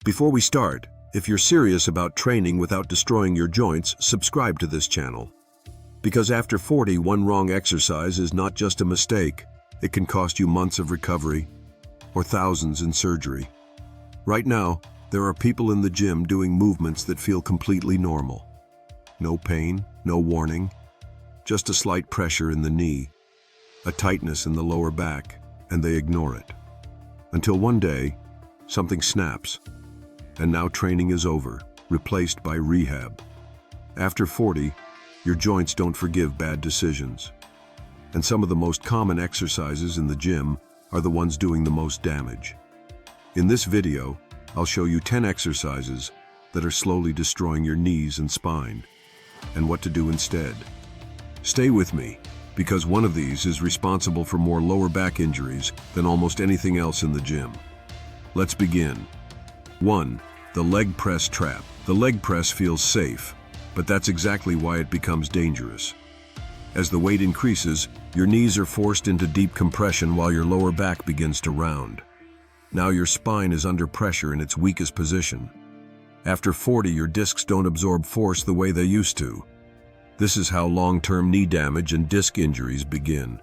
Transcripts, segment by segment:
Before we start, if you're serious about training without destroying your joints, subscribe to this channel. Because after 40, one wrong exercise is not just a mistake. It can cost you months of recovery or thousands in surgery. Right now, there are people in the gym doing movements that feel completely normal. No pain, no warning, just a slight pressure in the knee, a tightness in the lower back, and they ignore it. Until one day, something snaps, and now training is over, replaced by rehab. After 40, your joints don't forgive bad decisions. And some of the most common exercises in the gym are the ones doing the most damage. In this video, I'll show you 10 exercises that are slowly destroying your knees and spine, and what to do instead. Stay with me, because one of these is responsible for more lower back injuries than almost anything else in the gym. Let's begin. 1. The leg press trap. The leg press feels safe, but that's exactly why it becomes dangerous. As the weight increases, your knees are forced into deep compression while your lower back begins to round. Now your spine is under pressure in its weakest position. After 40, your discs don't absorb force the way they used to. This is how long-term knee damage and disc injuries begin.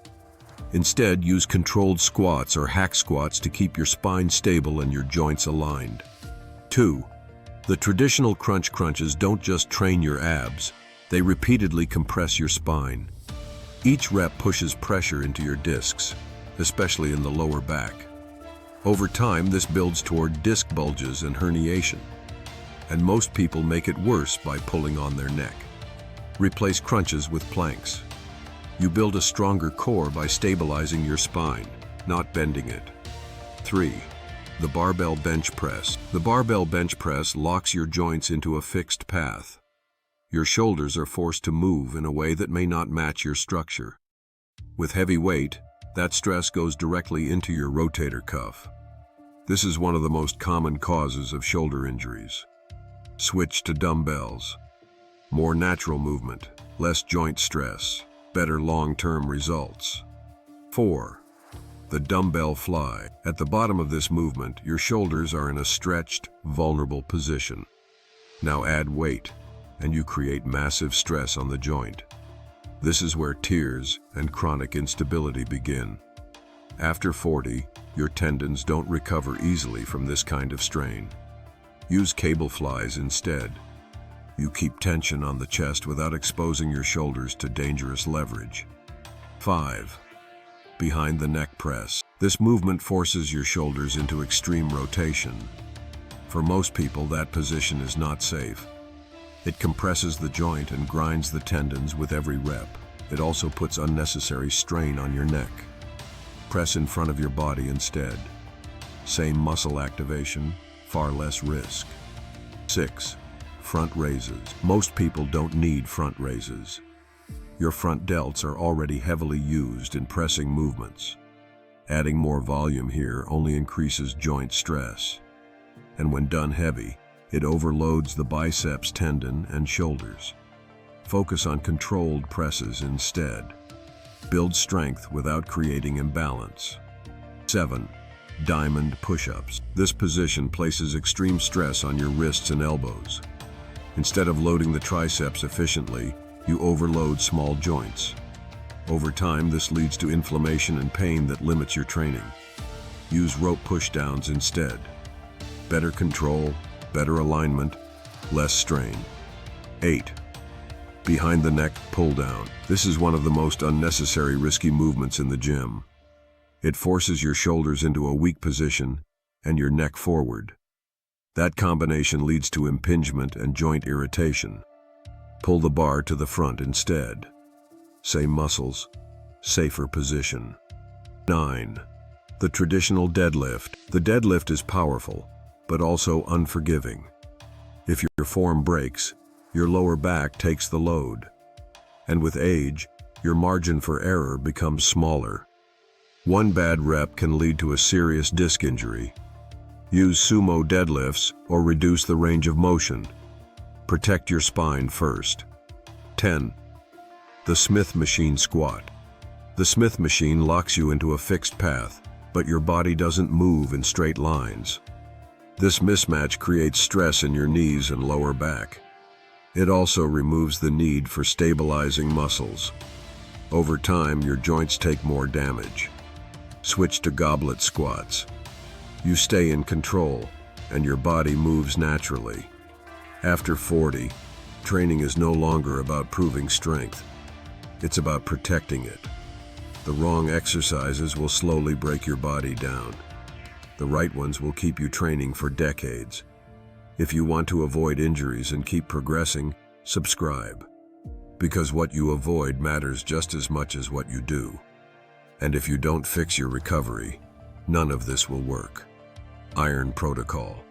Instead, use controlled squats or hack squats to keep your spine stable and your joints aligned. 2. The traditional crunch crunches don't just train your abs, they repeatedly compress your spine. Each rep pushes pressure into your discs, especially in the lower back. Over time, this builds toward disc bulges and herniation, and most people make it worse by pulling on their neck. Replace crunches with planks. You build a stronger core by stabilizing your spine, not bending it. 3. The barbell bench press. The barbell bench press locks your joints into a fixed path. Your shoulders are forced to move in a way that may not match your structure. With heavy weight, that stress goes directly into your rotator cuff. This is one of the most common causes of shoulder injuries. Switch to dumbbells. More natural movement, less joint stress, better long-term results. 4. The dumbbell fly. At the bottom of this movement, your shoulders are in a stretched, vulnerable position. Now add weight, and you create massive stress on the joint. This is where tears and chronic instability begin. After 40, your tendons don't recover easily from this kind of strain. Use cable flies instead. You keep tension on the chest without exposing your shoulders to dangerous leverage. 5. Behind the neck press. This movement forces your shoulders into extreme rotation. For most people, that position is not safe. It compresses the joint and grinds the tendons with every rep. It also puts unnecessary strain on your neck. Press in front of your body instead. Same muscle activation, far less risk. 6. Front raises. Most people don't need front raises. Your front delts are already heavily used in pressing movements. Adding more volume here only increases joint stress. And when done heavy, it overloads the biceps tendon and shoulders. Focus on controlled presses instead. Build strength without creating imbalance. 7. Diamond push-ups. This position places extreme stress on your wrists and elbows. Instead of loading the triceps efficiently, you overload small joints. Over time, this leads to inflammation and pain that limits your training. Use rope pushdowns instead. Better control, better alignment, less strain. 8. Behind the neck pull down. This is one of the most unnecessary risky movements in the gym. It forces your shoulders into a weak position and your neck forward. That combination leads to impingement and joint irritation. Pull the bar to the front instead. Same muscles, safer position. 9. The traditional deadlift. The deadlift is powerful, but also unforgiving. If your form breaks, your lower back takes the load. And with age, your margin for error becomes smaller. One bad rep can lead to a serious disc injury. Use sumo deadlifts or reduce the range of motion. Protect your spine first. 10. The Smith machine squat. The Smith machine locks you into a fixed path, but your body doesn't move in straight lines. This mismatch creates stress in your knees and lower back. It also removes the need for stabilizing muscles. Over time, your joints take more damage. Switch to goblet squats. You stay in control, and your body moves naturally. After 40, training is no longer about proving strength. It's about protecting it. The wrong exercises will slowly break your body down. The right ones will keep you training for decades. If you want to avoid injuries and keep progressing, subscribe. Because what you avoid matters just as much as what you do. And if you don't fix your recovery, none of this will work. Iron Protocol.